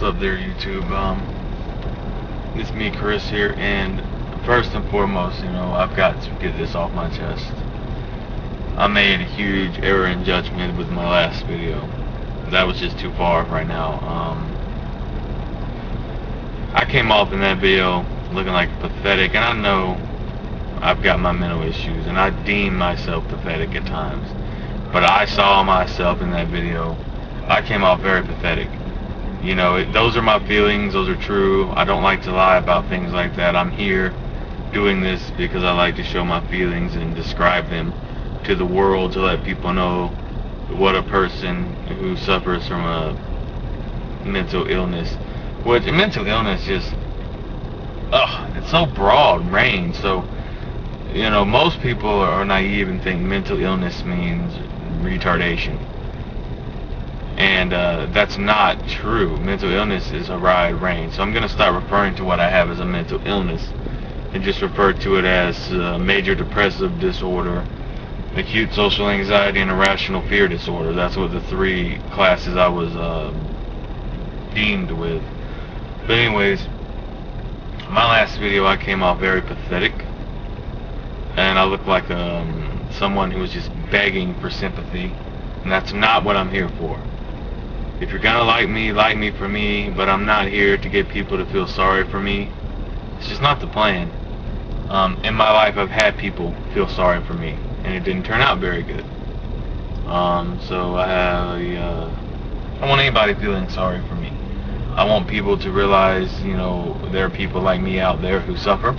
What's up there, YouTube? It's me, Chris here, and first and foremost, I've got to get this off my chest. I made a huge error in judgment with my last video. That was just too far right now. I came off in that video looking like pathetic, and I know I've got my mental issues, and I deem myself pathetic at times. But I saw myself in that video. I came off very pathetic. Those are my feelings, those are true. I don't like to lie about things like that. I'm here doing this because I like to show my feelings and describe them to the world, to let people know what a person who suffers from a mental illness, which mental illness just, it's so broad range. So, most people are naive and think mental illness means retardation. And that's not true. Mental illness is a wide range. So I'm going to start referring to what I have as a mental illness and just refer to it as major depressive disorder, acute social anxiety, and irrational fear disorder. That's what the three classes I was deemed with. But anyways, my last video I came off very pathetic, and I looked like someone who was just begging for sympathy, and that's not what I'm here for. If you're gonna like me for me, but I'm not here to get people to feel sorry for me. It's just not the plan. In my life, I've had people feel sorry for me, and it didn't turn out very good. So I don't want anybody feeling sorry for me. I want people to realize, there are people like me out there who suffer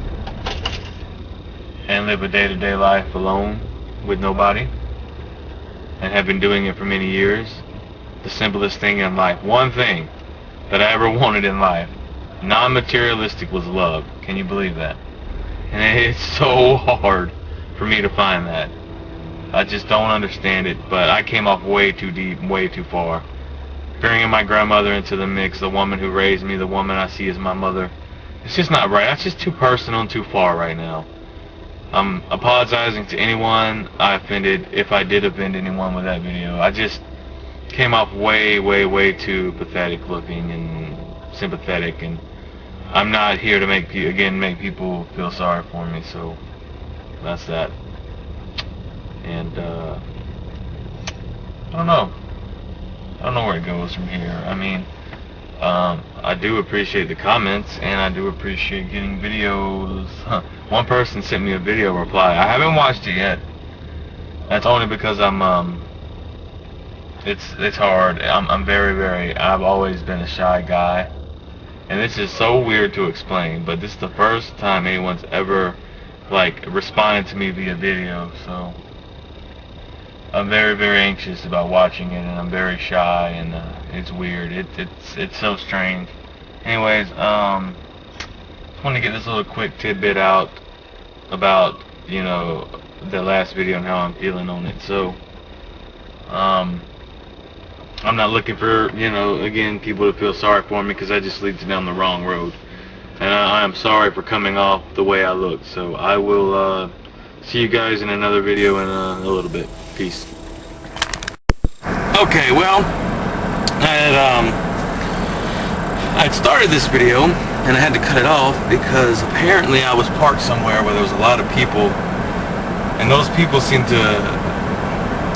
and live a day-to-day life alone with nobody, and have been doing it for many years. The simplest thing in life, one thing that I ever wanted in life, non-materialistic, was love. Can you believe that? And it's so hard for me to find that. I just don't understand it, but I came off way too deep, way too far. Bringing my grandmother into the mix, the woman who raised me, the woman I see as my mother. It's just not right. That's just too personal and too far right now. I'm apologizing to anyone I offended, if I did offend anyone with that video. I just came off way too pathetic looking and sympathetic, and I'm not here to make people feel sorry for me. So that's that. And I don't know where it goes from here. I mean, I do appreciate the comments, and I do appreciate getting videos. One person sent me a video reply. I haven't watched it yet. That's only because it's hard. I'm very, I've always been a shy guy, and this is so weird to explain, but this is the first time anyone's ever responded to me via video. So I'm very anxious about watching it, and I'm very shy, and it's weird. It's so strange. Anyways, just want to get this little quick tidbit out about the last video and how I'm feeling on it. So I'm not looking for, again, people to feel sorry for me, because that just leads down the wrong road. And I am sorry for coming off the way I look. So I will see you guys in another video in a little bit. Peace. Okay, well, I'd started this video, and I had to cut it off because apparently I was parked somewhere where there was a lot of people, and those people seemed to,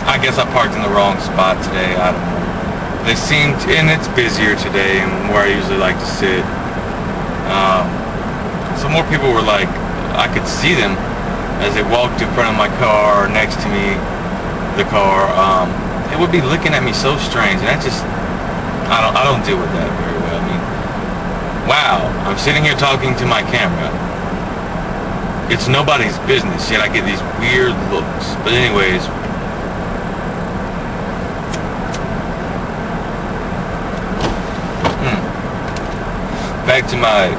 I guess I parked in the wrong spot today. I don't know. They seemed, and it's busier today and where I usually like to sit. So more people were I could see them as they walked in front of my car or next to me, the car. They would be looking at me so strange, and that just, I don't deal with that very well. I mean, wow, I'm sitting here talking to my camera. It's nobody's business, yet I get these weird looks. But anyways, back to my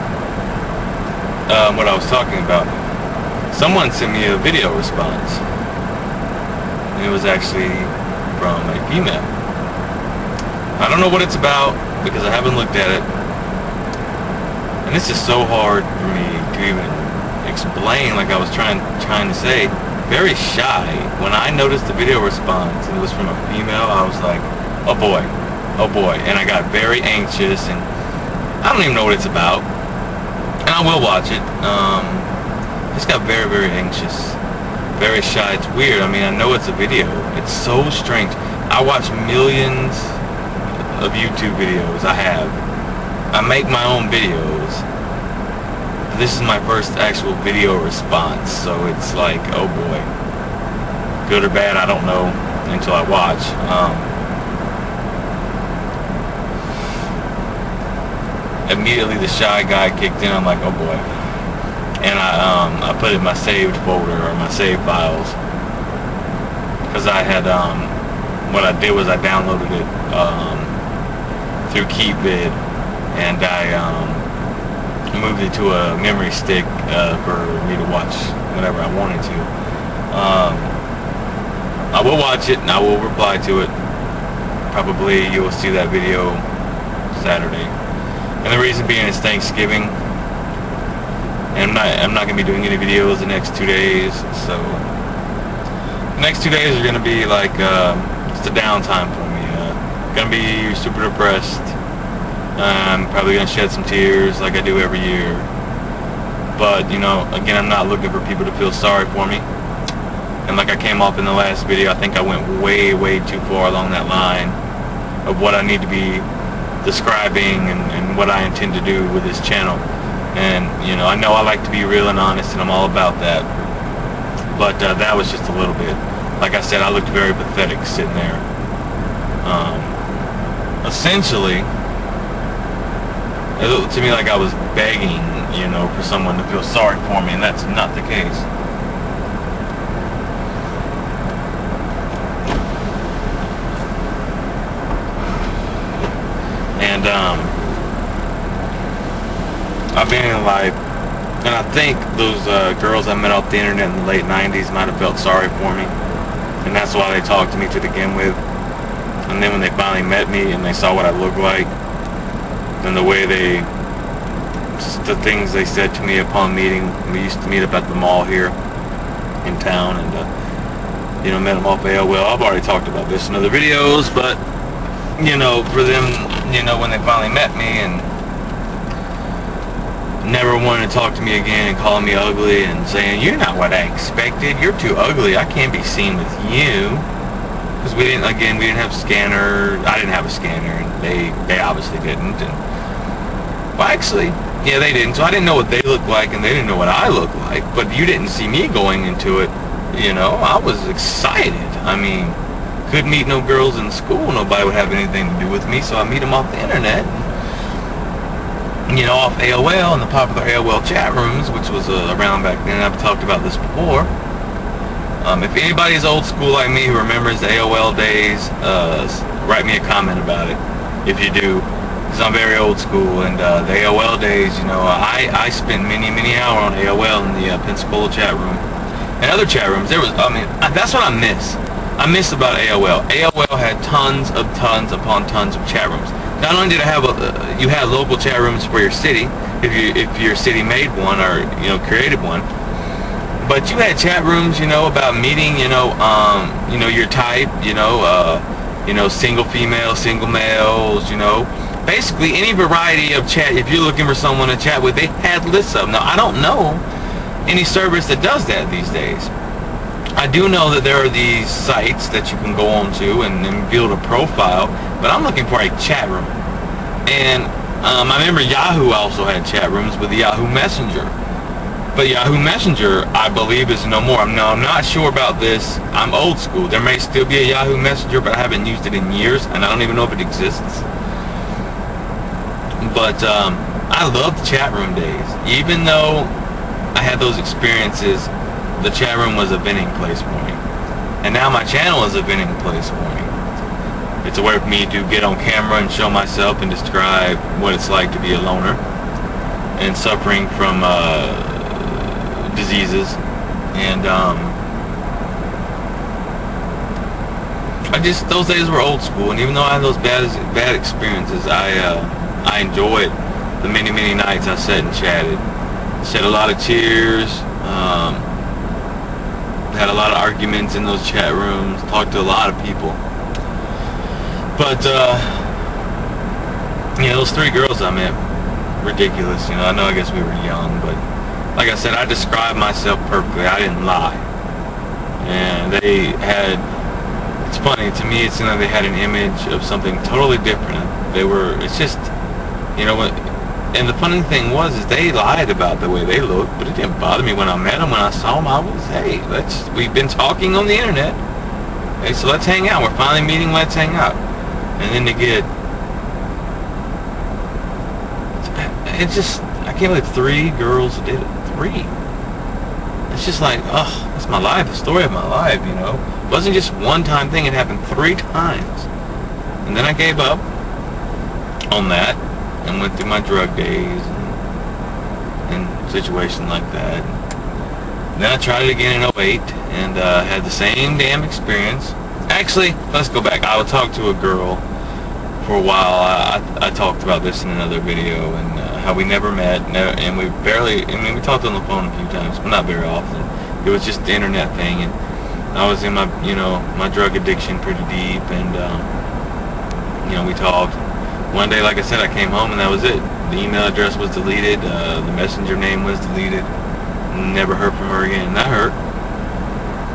what I was talking about. Someone sent me a video response, and it was actually from a female. I don't know what it's about because I haven't looked at it, and this is so hard for me to even explain. Like I was trying to say, very shy. When I noticed the video response and it was from a female, I was like, oh boy, and I got very anxious, and I don't even know what it's about, and I will watch it. Just got very, very anxious, very shy. It's weird. I mean, I know it's a video. It's so strange. I watch millions of YouTube videos. I make my own videos. This is my first actual video response, so it's like, oh boy, good or bad, I don't know until I watch. Immediately the shy guy kicked in. I'm like, oh boy, and I put it in my saved folder or my saved files, because I had what I did was I downloaded it through KeepVid, and I moved it to a memory stick for me to watch whenever I wanted to. I will watch it and I will reply to it. Probably you will see that video Saturday. And the reason being is Thanksgiving. And I'm not going to be doing any videos the next 2 days. So the next 2 days are going to be like just a downtime for me. Going to be super depressed. I'm probably going to shed some tears like I do every year. But, you know, again, I'm not looking for people to feel sorry for me. And like I came off in the last video, I think I went way, way too far along that line of what I need to be describing and what I intend to do with this channel. And, you know I like to be real and honest, and I'm all about that. But that was just a little bit. Like I said, I looked very pathetic sitting there. Essentially, it looked to me like I was begging, you know, for someone to feel sorry for me, and that's not the case. And I've been in life, and I think those girls I met off the internet in the late 90s might have felt sorry for me, and that's why they talked to me to begin with. And then when they finally met me and they saw what I looked like, and the way the things they said to me upon meeting. We used to meet up at the mall here in town, and you know, met them off AOL. I've already talked about this in other videos, but you know, for them, you know, when they finally met me and never wanted to talk to me again and calling me ugly and saying, you're not what I expected, you're too ugly, I can't be seen with you. Because we didn't have a scanner. I didn't have a scanner, and they obviously didn't. And well, actually, yeah, they didn't. So I didn't know what they looked like, and they didn't know what I looked like. But you didn't see me going into it. You know, I was excited. I mean, couldn't meet no girls in school. Nobody would have anything to do with me. So I meet them off the internet. You know, off AOL and the popular AOL chat rooms, which was around back then. I've talked about this before. If anybody's old school like me who remembers the AOL days, write me a comment about it, if you do, because I'm very old school. And the AOL days, you know, I spent many hours on AOL in the Pensacola chat room and other chat rooms. That's what I miss about AOL. AOL had tons upon tons of chat rooms. Not only did it have you had local chat rooms for your city, if your city made one or, you know, created one. But you had chat rooms, you know, about meeting, you know, your type, you know, single female, single males, you know, basically any variety of chat. If you're looking for someone to chat with, they had lists of them. Now, I don't know any service that does that these days. I do know that there are these sites that you can go on to and build a profile, but I'm looking for a chat room. And I remember Yahoo also had chat rooms with the Yahoo Messenger. But Yahoo Messenger, I believe, is no more. I'm not sure about this. I'm old school. There may still be a Yahoo Messenger, but I haven't used it in years, and I don't even know if it exists. But I loved chat room days. Even though I had those experiences, the chat room was a venting place for me. And now my channel is a venting place for me. It's a way for me to get on camera and show myself and describe what it's like to be a loner and suffering from diseases. And those days were old school, and even though I had those bad experiences, I enjoyed the many nights I sat and chatted. Shed a lot of tears, had a lot of arguments in those chat rooms, talked to a lot of people. But you know, those 3 girls I met, ridiculous. You know, I know I guess we were young, but like I said, I described myself perfectly. I didn't lie. And they had, it's funny, to me it seemed like they had an image of something totally different. It's just, you know what, and the funny thing was is they lied about the way they looked, but it didn't bother me when I met them. When I saw them, I was, hey, we've been talking on the internet. Hey, so let's hang out. We're finally meeting, let's hang out. And then it's just, I can't believe 3 girls did it. 3. It's just like, oh, that's my life, the story of my life, you know. It wasn't just one time thing, it happened 3 times. And then I gave up on that and went through my drug days and situations like that. And then I tried it again in '08 and had the same damn experience. Actually, let's go back. I would talk to a girl for a while. I talked about this in another video, and how we never met, and we talked on the phone a few times, but not very often. It was just the internet thing, and I was in my, my drug addiction pretty deep, and we talked. One day, like I said, I came home and that was it. The email address was deleted, the messenger name was deleted. Never heard from her again, and that hurt.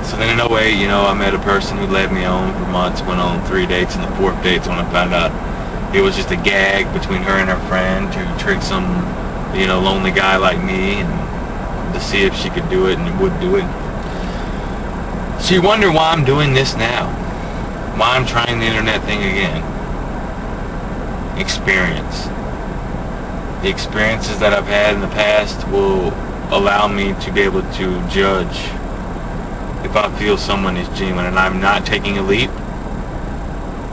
So then in '08, I met a person who led me on for months, went on 3 dates, and the 4th date's when I found out it was just a gag between her and her friend to trick some, lonely guy like me, and to see if she could do it and would do it. So you wonder why I'm doing this now, why I'm trying the internet thing again. Experience. The experiences that I've had in the past will allow me to be able to judge if I feel someone is genuine, and I'm not taking a leap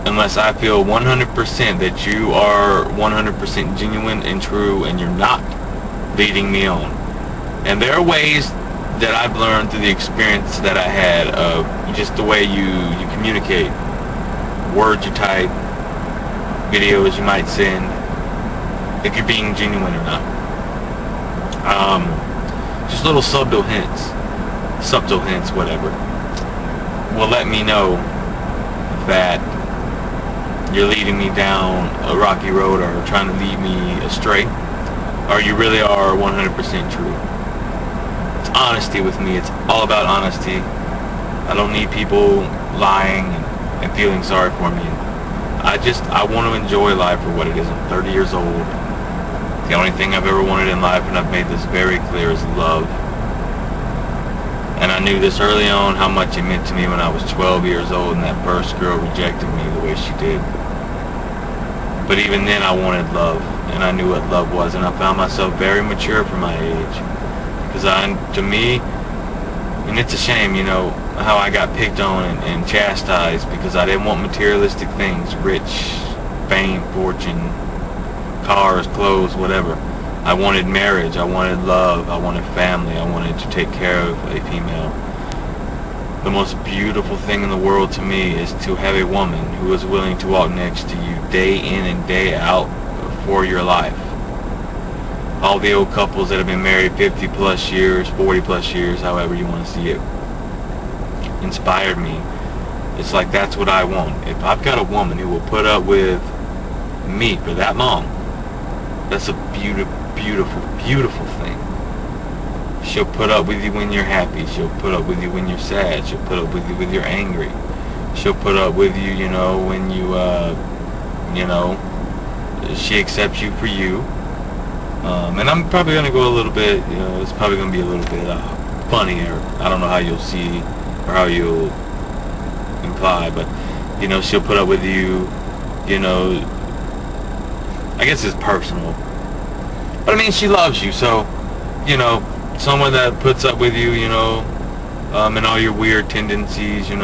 unless I feel 100% that you are 100% genuine and true and you're not leading me on. And there are ways that I've learned through the experience that I had of just the way you communicate, words you type, videos you might send, if you're being genuine or not. Just little subtle hints, whatever, will let me know that you're leading me down a rocky road or trying to lead me astray, or you really are 100% true. It's honesty with me. It's all about honesty. I don't need people lying and feeling sorry for me. I want to enjoy life for what it is. I'm 30 years old. The only thing I've ever wanted in life, and I've made this very clear, is love. And I knew this early on how much it meant to me when I was 12 years old and that first girl rejected me the way she did. But even then I wanted love, and I knew what love was, and I found myself very mature for my age. Because to me, and it's a shame, how I got picked on and chastised because I didn't want materialistic things, rich, fame, fortune, cars, clothes, whatever. I wanted marriage, I wanted love, I wanted family, I wanted to take care of a female. The most beautiful thing in the world to me is to have a woman who is willing to walk next to you day in and day out for your life. All the old couples that have been married 50 plus years, 40 plus years, however you want to see it, inspired me. It's like, that's what I want. If I've got a woman who will put up with me for that long, that's a beautiful, beautiful thing. She'll put up with you when you're happy. She'll put up with you when you're sad. She'll put up with you when you're angry. She'll put up with you, when she accepts you for you. And I'm probably going to go a little bit, it's probably going to be a little bit funnier. I don't know how you'll see or how you'll imply, but, she'll put up with you, I guess it's personal. But I mean, she loves you, so, someone that puts up with you, and all your weird tendencies, I'm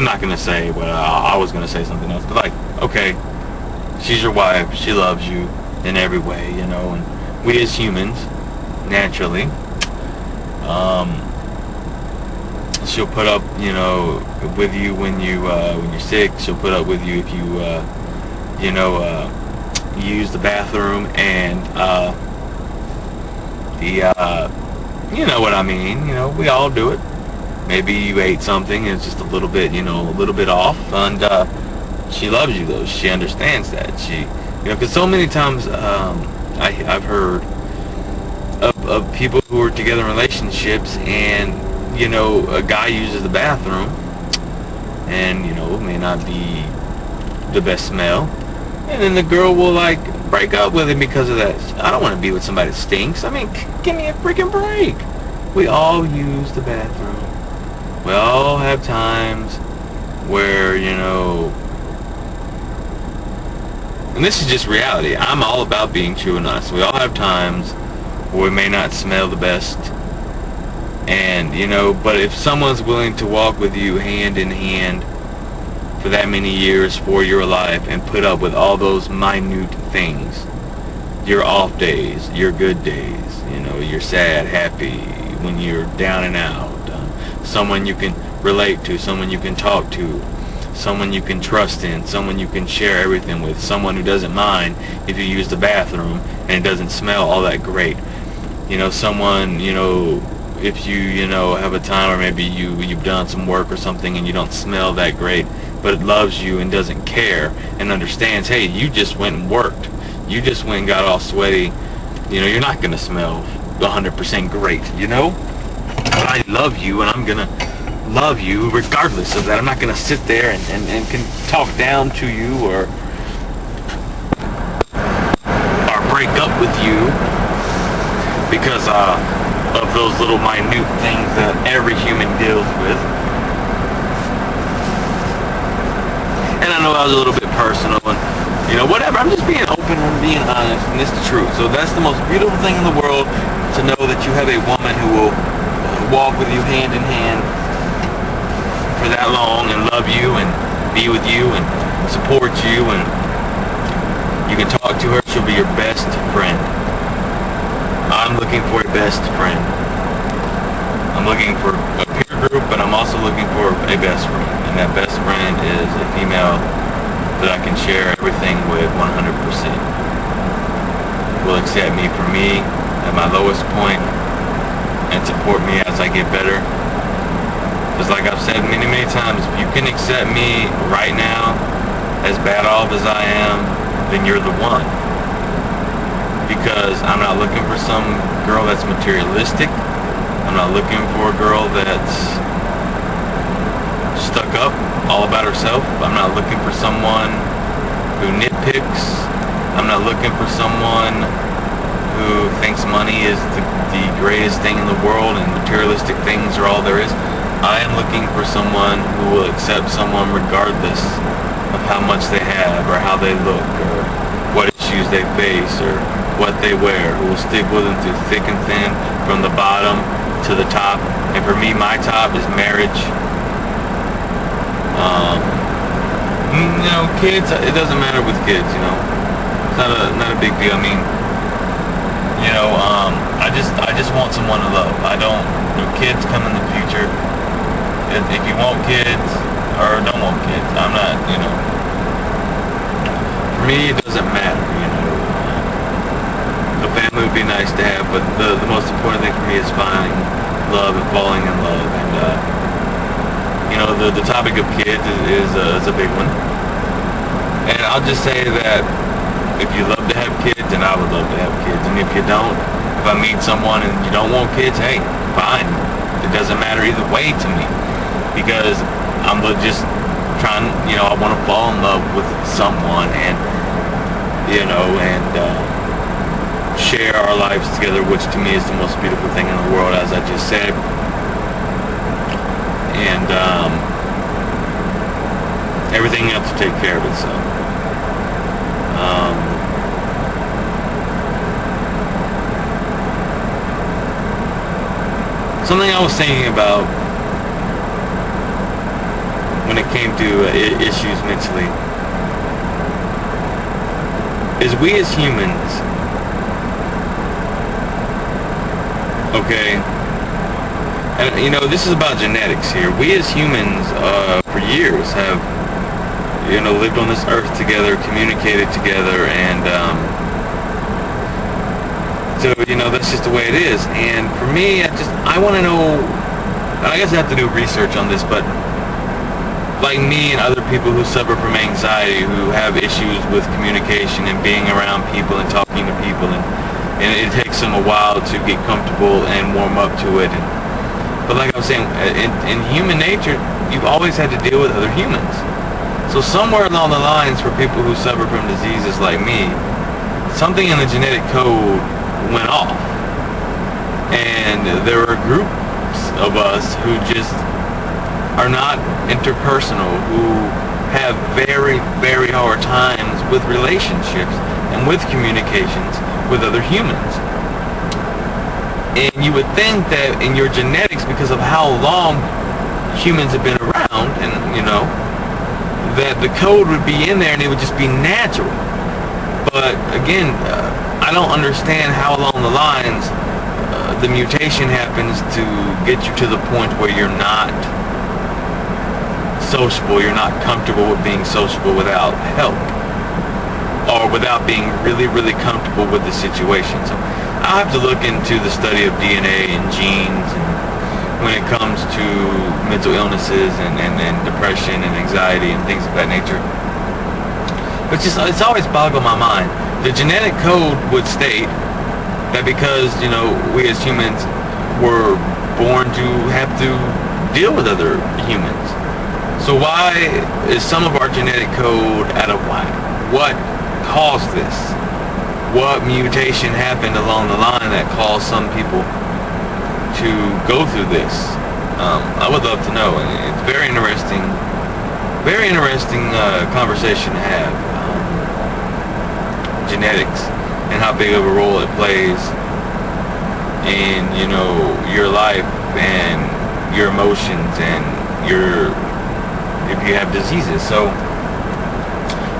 not going to say what I was going to say something else, but like, okay, she's your wife, she loves you in every way, and we as humans, naturally, she'll put up, with you when you're sick. She'll put up with you if you, use the bathroom and, you know what I mean. We all do it. Maybe you ate something and it's just a little bit, a little bit off, and she loves you though. She understands that. You know, because so many times I've heard of people who are together in relationships, and you know, a guy uses the bathroom, and you know, it may not be the best smell, and then the girl will like break up with him because of that. I don't want to be with somebody that stinks. I mean, give me a freaking break. We all use the bathroom. We all have times where, you know, and this is just reality. I'm all about being true and honest. We all have times where we may not smell the best. And, you know, but if someone's willing to walk with you hand in hand for that many years for your life and put up with all those minute things, your off days, your good days, you know, you're sad, happy, when you're down and out, someone you can relate to, someone you can talk to, someone you can trust in, someone you can share everything with, someone who doesn't mind if you use the bathroom and it doesn't smell all that great. You know, someone, you know, if you know, have a time where maybe you've done some work or something and you don't smell that great, but it loves you and doesn't care and understands, hey, you just went and worked. You just went and got all sweaty. You know, you're not going to smell 100% great, you know? But I love you, and I'm going to love you regardless of that. I'm not going to sit there and can talk down to you or break up with you because of those little minute things that every human deals with. And I know I was a little bit personal, and you know, whatever. I'm just being open and being honest, and it's the truth. So that's the most beautiful thing in the world, to know that you have a woman who will walk with you hand in hand for that long and love you and be with you and support you, and you can talk to her. She'll be your best friend. I'm looking for a best friend. I'm looking for a peer group, but I'm also looking for a best friend. And that best friend is a female that I can share everything with 100%. Will accept me for me at my lowest point and support me as I get better. Because like I've said many, many times, if you can accept me right now, as bad off as I am, then you're the one. Because I'm not looking for some girl that's materialistic. I'm not looking for a girl that's stuck up, all about herself. I'm not looking for someone who nitpicks. I'm not looking for someone who thinks money is the greatest thing in the world and materialistic things are all there is. I am looking for someone who will accept someone regardless of how much they have or how they look or what issues they face or what they wear, who will stick with them through thick and thin, from the bottom to the top. And for me, my top is marriage. You know, kids, it doesn't matter with kids, you know. It's not a big deal. I mean, you know, I just want someone to love. I don't, you know, kids come in the future. If you want kids or don't want kids, I'm not, you know. For me, it doesn't matter, you know. A family would be nice to have, but the most important thing for me is finding love and falling in love. And you know, the topic of kids is a big one. And I'll just say that if you love to have kids, and I would love to have kids. And if you don't, if I meet someone and you don't want kids, hey, fine. It doesn't matter either way to me, because I'm just trying. You know, I want to fall in love with someone, and you know, and share our lives together, which to me is the most beautiful thing in the world, as I just said. And everything else will take care of itself. Something I was thinking about when it came to issues mentally is we as humans, okay, and you know, this is about genetics here. We as humans for years have, you know, lived on this earth together, communicated together, and so, you know, that's just the way it is. And for me, I want to know, I guess I have to do research on this, but like me and other people who suffer from anxiety, who have issues with communication and being around people and talking to people, and it takes them a while to get comfortable and warm up to it. But like I was saying, in human nature, you've always had to deal with other humans. So somewhere along the lines, for people who suffer from diseases like me, something in the genetic code went off. And there are groups of us who just are not interpersonal, who have very, very hard times with relationships and with communications with other humans. And you would think that in your genetics, because of how long humans have been around, and that the code would be in there and it would just be natural. But again, I don't understand how along the lines the mutation happens to get you to the point where you're not sociable, you're not comfortable with being sociable without help, or without being really, really comfortable with the situation. So I'll have to look into the study of DNA and genes, and when it comes to mental illnesses and depression and anxiety and things of that nature. But it's always boggled my mind. The genetic code would state that because, we as humans were born to have to deal with other humans. So why is some of our genetic code out of whack? What caused this? What mutation happened along the line that caused some people to go through this? I would love to know, and it's very interesting conversation to have. Genetics and how big of a role it plays in your life and your emotions and if you have diseases. So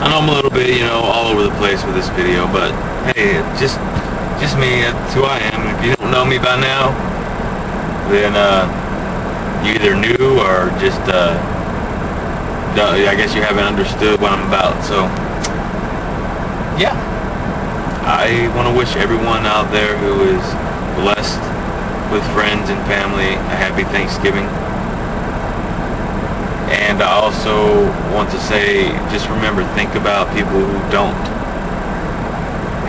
I know I'm a little bit all over the place with this video, but hey, just me. That's who I am. If you don't know me by now, then you either knew or just I guess you haven't understood what I'm about. So yeah, I want to wish everyone out there who is blessed with friends and family a happy Thanksgiving. And I also want to say, just remember, think about people who don't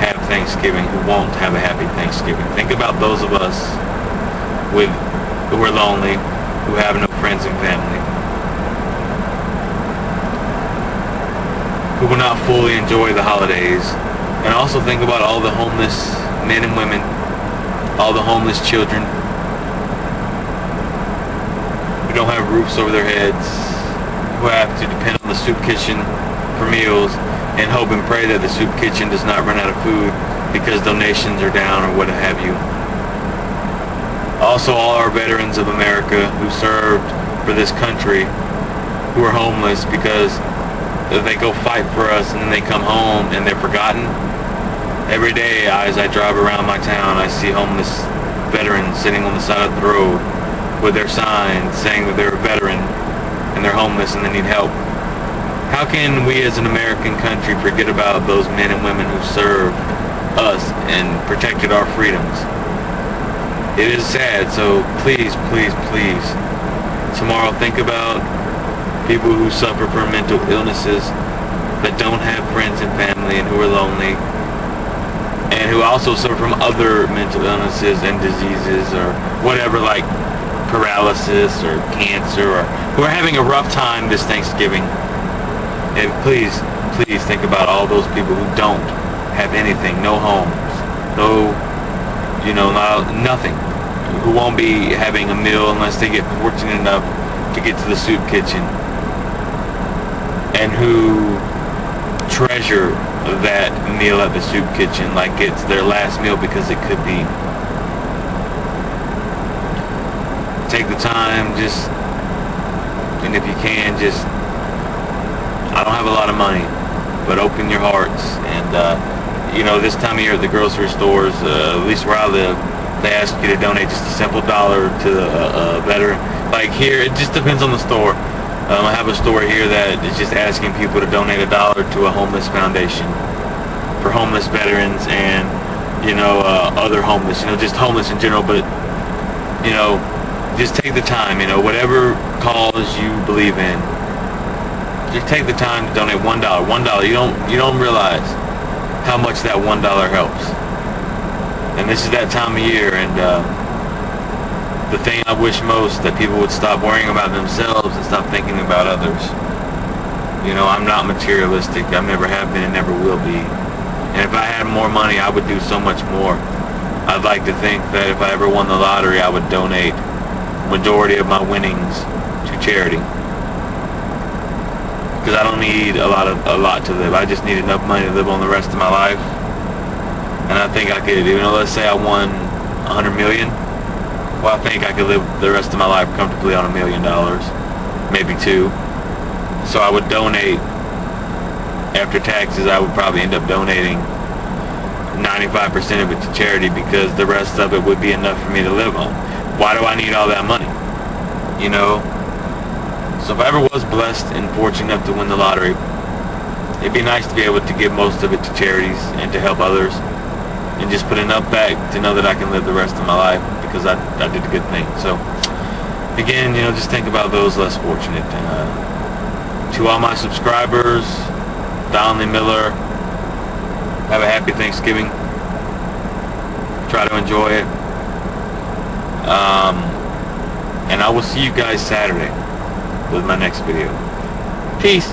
have Thanksgiving, who won't have a happy Thanksgiving. Think about those of us who are lonely, who have no friends and family, who will not fully enjoy the holidays. And also think about all the homeless men and women, all the homeless children who don't have roofs over their heads, who have to depend on the soup kitchen for meals and hope and pray that the soup kitchen does not run out of food because donations are down or what have you. Also, all our veterans of America who served for this country, who are homeless because they go fight for us and then they come home and they're forgotten. Every day as I drive around my town, I see homeless veterans sitting on the side of the road with their signs saying that they're a veteran and they're homeless and they need help. How can we as an American country forget about those men and women who served us and protected our freedoms? It is sad, so please, please, please, tomorrow think about people who suffer from mental illnesses, that don't have friends and family and who are lonely, and who also suffer from other mental illnesses and diseases or whatever, like paralysis or cancer, or who are having a rough time this Thanksgiving. And please, please think about all those people who don't have anything, no homes, no, nothing, who won't be having a meal unless they get fortunate enough to get to the soup kitchen, and who treasure that meal at the soup kitchen like it's their last meal because it could be. Take the time, and if you can, I don't have a lot of money, but open your hearts. And this time of year at the grocery stores, at least where I live, they ask you to donate just a simple $1 to a veteran. Like here, it just depends on the store. I have a store here that is just asking people to donate $1 to a homeless foundation for homeless veterans and other homeless, just homeless in general. But just take the time, whatever cause you believe in, Just take the time to donate $1. $1. You don't realize how much that $1 helps. And this is that time of year, and the thing I wish most, that people would stop worrying about themselves and stop thinking about others. You know, I'm not materialistic. I never have been and never will be. And if I had more money, I would do so much more. I'd like to think that if I ever won the lottery, I would donate majority of my winnings to charity. Because I don't need a lot to live. I just need enough money to live on the rest of my life. And I think I could, let's say I won $100 million. Well, I think I could live the rest of my life comfortably on $1 million, maybe $2. So I would donate, after taxes, I would probably end up donating 95% of it to charity, because the rest of it would be enough for me to live on. Why do I need all that money? You know? So if I ever was blessed and fortunate enough to win the lottery, it'd be nice to be able to give most of it to charities and to help others, and just put enough back to know that I can live the rest of my life, because I did a good thing. So again, just think about those less fortunate. To all my subscribers, Donley Miller, have a happy Thanksgiving. Try to enjoy it. And I will see you guys Saturday with my next video. Peace.